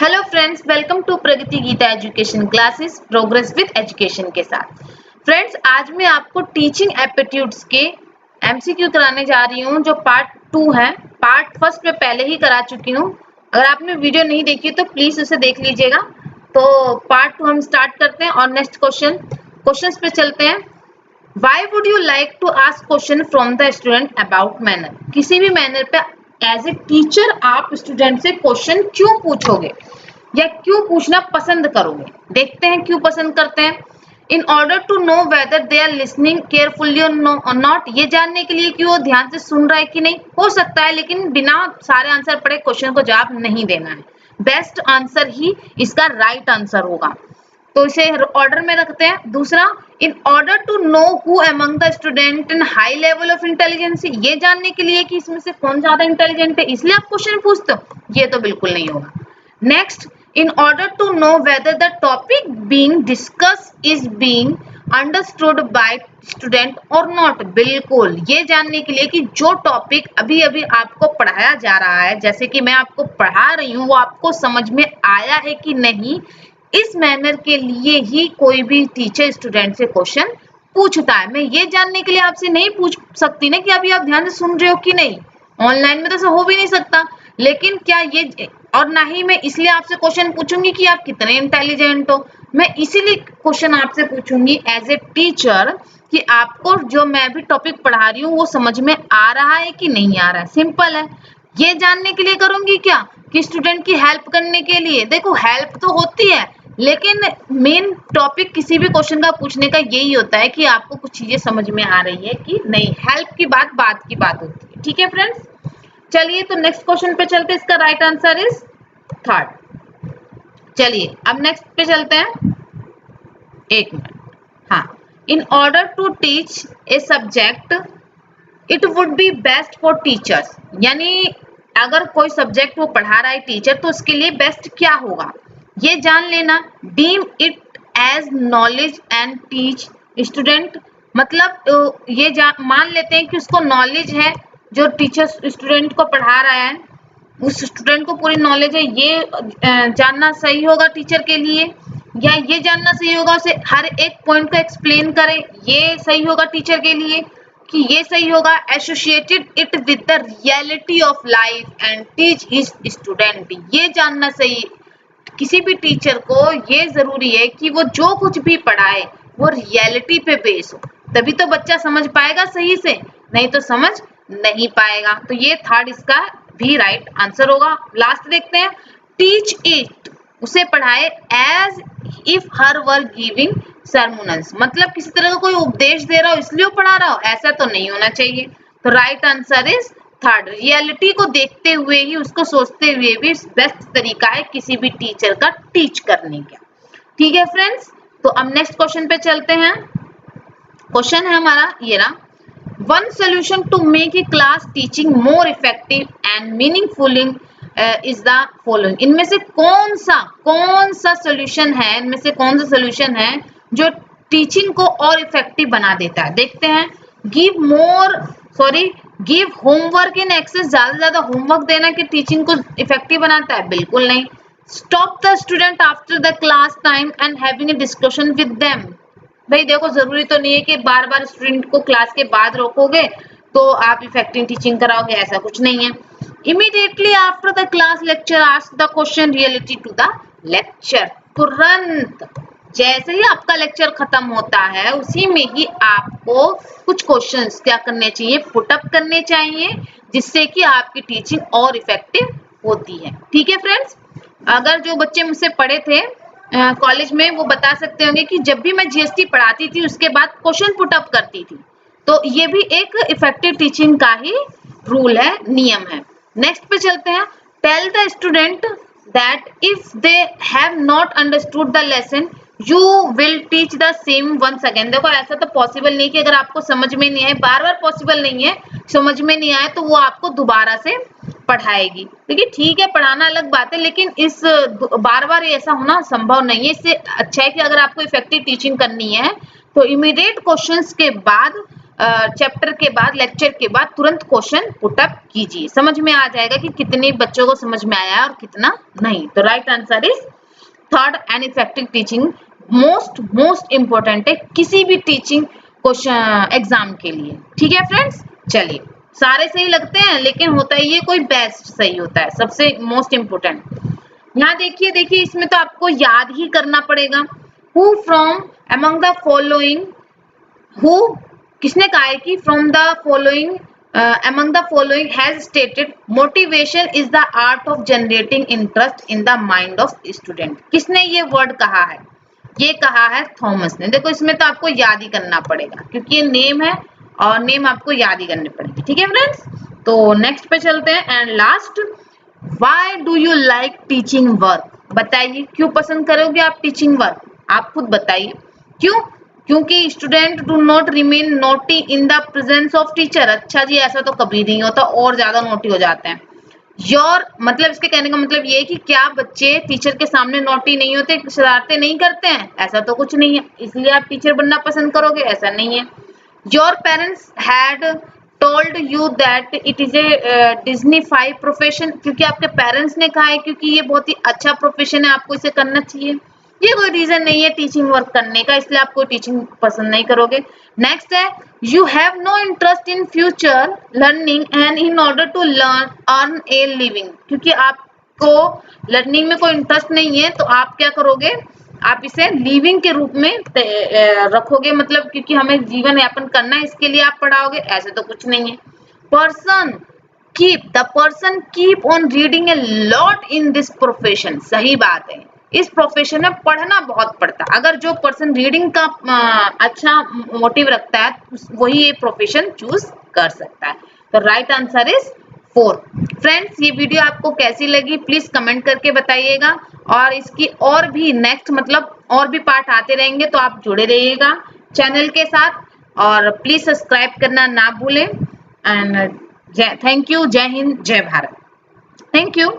Hello friends, welcome to Pragati Geeta education classes progress with education के साथ। Friends, आज मैं आपको टीचिंग एप्टीट्यूड्स के एमसीक्यू कराने जा रही हूँ जो पार्ट 2 है। पार्ट फर्स्ट में पहले ही करा चुकी हूँ। अगर आपने वीडियो नहीं देखी तो प्लीज उसे देख लीजिएगा। तो पार्ट 2 हम स्टार्ट करते हैं और नेक्स्ट क्वेश्चंस पे चलते हैं। Why would you like to ask question from the student about manner? किसी भी मैनर पे एज ए टीचर आप स्टूडेंट से क्वेश्चन क्यों पूछोगे या क्यों पूछना पसंद करोगे? देखते हैं क्यों पसंद करते हैं। In order to know whether they are listening carefully और नॉट, ये जानने के लिए कि वो ध्यान से सुन रहा है कि नहीं। हो सकता है लेकिन बिना सारे आंसर पढ़े क्वेश्चन को जवाब नहीं देना है। बेस्ट आंसर ही इसका राइट आंसर होगा, तो इसे ऑर्डर में रखते हैं। दूसरा, in order to know who among the student in high level of intelligence, ये जानने के लिए कि इसमें से कौन ज्यादा इंटेलिजेंट है इसलिए आप क्वेश्चन पूछते हो, ये तो बिल्कुल नहीं होगा। Next, in order to know whether the topic being discuss is being understood by student और नॉट, बिल्कुल ये जानने के लिए कि जो टॉपिक अभी अभी आपको पढ़ाया जा रहा है, जैसे कि मैं आपको पढ़ा रही हूँ, वो आपको समझ में आया है कि नहीं। इस मैनर के लिए ही कोई भी टीचर स्टूडेंट से क्वेश्चन पूछता है। मैं ये जानने के लिए आपसे नहीं पूछ सकती ना कि अभी आप ध्यान से सुन रहे हो कि नहीं। ऑनलाइन में तो ऐसा हो भी नहीं सकता। लेकिन क्या ये, और ना ही मैं इसलिए आपसे क्वेश्चन पूछूंगी कि आप कितने इंटेलिजेंट हो। मैं इसीलिए क्वेश्चन आपसे पूछूंगी एज ए टीचर कि आपको जो मैं भी टॉपिक पढ़ा रही हूँ वो समझ में आ रहा है कि नहीं आ रहा है। सिंपल है। ये जानने के लिए करूंगी क्या कि स्टूडेंट की हेल्प करने के लिए। देखो, हेल्प तो होती है लेकिन मेन टॉपिक किसी भी क्वेश्चन का पूछने का यही होता है कि आपको कुछ चीजें समझ में आ रही है कि नहीं। हेल्प की बात की बात होती है। ठीक है फ्रेंड्स, चलिए तो नेक्स्ट क्वेश्चन पे चलते हैं। इसका राइट आंसर इज थर्ड। चलिए अब नेक्स्ट पे चलते हैं। एक मिनट। हाँ, in order to teach a subject it would be best for teachers, यानी अगर कोई सब्जेक्ट वो पढ़ा रहा है टीचर तो उसके लिए बेस्ट क्या होगा ये जान लेना। Deem it as knowledge and teach student, मतलब ये मान लेते हैं कि उसको नॉलेज है, जो टीचर स्टूडेंट को पढ़ा रहा है उस स्टूडेंट को पूरी नॉलेज है, ये जानना सही होगा टीचर के लिए, या ये जानना सही होगा उसे हर एक पॉइंट को एक्सप्लेन करे, ये सही होगा टीचर के लिए, कि ये सही होगा associated it with the reality of life and teach his student. ये जानना सही, किसी भी टीचर को ये जरूरी है कि वो जो कुछ भी पढ़ाए वो रियलिटी पे बेस हो, तभी तो बच्चा समझ पाएगा सही से, नहीं तो समझ नहीं पाएगा। तो ये थर्ड इसका भी राइट आंसर होगा। लास्ट देखते हैं। टीच इट, उसे पढ़ाए as if her were giving sermons, मतलब किसी तरह का कोई उपदेश दे रहा हो इसलिए पढ़ा रहा हो, ऐसा तो नहीं होना चाहिए। तो right answer is third. Reality को देखते हुए ही, उसको सोचते हुए भी बेस्ट तरीका है किसी भी टीचर का टीच करने का। ठीक है फ्रेंड्स, तो अब नेक्स्ट क्वेश्चन पे चलते हैं। क्वेश्चन है हमारा ये रहा। One solution to make a class teaching more effective and meaningful is the following. इनमें से कौन सा सोल्यूशन है, इनमें से कौन सा सोल्यूशन है जो टीचिंग को और इफेक्टिव बना देता है? देखते हैं। गिव होमवर्क इन एक्सेस, ज्यादा से ज्यादा होमवर्क देना कि टीचिंग को इफेक्टिव बनाता है? बिल्कुल नहीं। Stop the student after the class time and having a discussion with them. भाई देखो, जरूरी तो नहीं है कि बार बार स्टूडेंट को क्लास के बाद रोकोगे तो आप इफेक्टिव टीचिंग कराओगे, ऐसा कुछ नहीं है। Immediately after the class lecture ask the question related to the lecture, तुरंत जैसे ही आपका लेक्चर खत्म होता है उसी में ही आपको कुछ क्वेश्चंस क्या करने चाहिए, पुट अप करने चाहिए, जिससे कि आपकी टीचिंग और इफेक्टिव होती है। ठीक है फ्रेंड्स, अगर जो बच्चे मुझसे पढ़े थे कॉलेज में वो बता सकते होंगे कि जब भी मैं जीएसटी पढ़ाती थी उसके बाद क्वेश्चन पुट अप करती थी, तो ये भी एक इफेक्टिव टीचिंग का ही रूल है, नियम है। नेक्स्ट पे चलते हैं। Tell the student that if they have not understood the lesson you will teach the same once again. देखो, ऐसा तो पॉसिबल नहीं कि अगर आपको समझ में नहीं आए, बार बार पॉसिबल नहीं है, समझ में नहीं आए तो वो आपको दोबारा से पढ़ाएगी। देखिए ठीक है, पढ़ाना अलग बात है, लेकिन इस बार बार ऐसा होना संभव नहीं है। इससे अच्छा है कि अगर आपको इफेक्टिव टीचिंग करनी है तो इमीडिएट क्वेश्चंस के बाद चैप्टर के बाद, लेक्चर के बाद तुरंत क्वेश्चन पुट अप कीजिए। समझ में आ जाएगा कि कितने बच्चों को समझ में आया और कितना नहीं। तो right answer is third, an effective teaching most important है किसी भी टीचिंग क्वेश्चन एग्जाम के लिए। ठीक है फ्रेंड्स, चलिए सारे सही लगते हैं लेकिन होता है ये कोई बेस्ट सही होता है, सबसे मोस्ट इंपोर्टेंट। यहाँ देखिए इसमें तो आपको याद ही करना पड़ेगा। Who from among the following, who किसने कहा है कि from the following among the following has stated motivation is the art of generating interest in the mind of student। किसने ये वर्ड कहा है? ये कहा है थॉमस ने। देखो इसमें तो आपको याद ही करना पड़ेगा क्योंकि ये नेम है और नेम आपको याद ही करने पड़ेंगे। ठीक है फ्रेंड्स, तो नेक्स्ट पे चलते हैं। And last, why do you like teaching work? बताइए क्यों पसंद करोगे आप टीचिंग वर्क? आप खुद बताइए क्यों? क्योंकि student do not remain naughty in the presence of teacher. अच्छा जी, ऐसा तो कभी नहीं होता, और ज्यादा नोटी हो जाते हैं। योर मतलब इसके कहने का मतलब ये है कि क्या बच्चे टीचर के सामने नोटी नहीं होते, शरारतें नहीं करते हैं? ऐसा तो कुछ नहीं है, इसलिए आप टीचर बनना पसंद करोगे? ऐसा नहीं है। Your parents had told you that it is a dignified profession. क्योंकि आपके पेरेंट्स ने कहा है क्योंकि ये बहुत ही अच्छा प्रोफेशन है, आपको इसे करना चाहिए। ये कोई रीजन नहीं है टीचिंग वर्क करने का, इसलिए आप कोई टीचिंग पसंद नहीं करोगे। नेक्स्ट है, you have no interest in future learning and in order to learn earn a living. क्योंकि आपको लर्निंग में कोई इंटरेस्ट नहीं है तो आप क्या करोगे, आप इसे लिविंग के रूप में रखोगे, मतलब क्योंकि हमें जीवन यापन करना है इसके लिए आप पढ़ाओगे। ऐसे तो कुछ नहीं है। The person keep on reading a lot in this profession. सही बात है, इस प्रोफेशन में पढ़ना बहुत पड़ता है। अगर जो पर्सन रीडिंग का अच्छा मोटिव रखता है वही ये प्रोफेशन चूज कर सकता है। तो राइट आंसर इज 4। फ्रेंड्स, ये वीडियो आपको कैसी लगी प्लीज कमेंट करके बताइएगा, और इसकी और भी नेक्स्ट मतलब और भी पार्ट आते रहेंगे, तो आप जुड़े रहिएगा चैनल के साथ और प्लीज सब्सक्राइब करना ना भूलें। And thank you. जय हिंद, जय भारत। Thank you.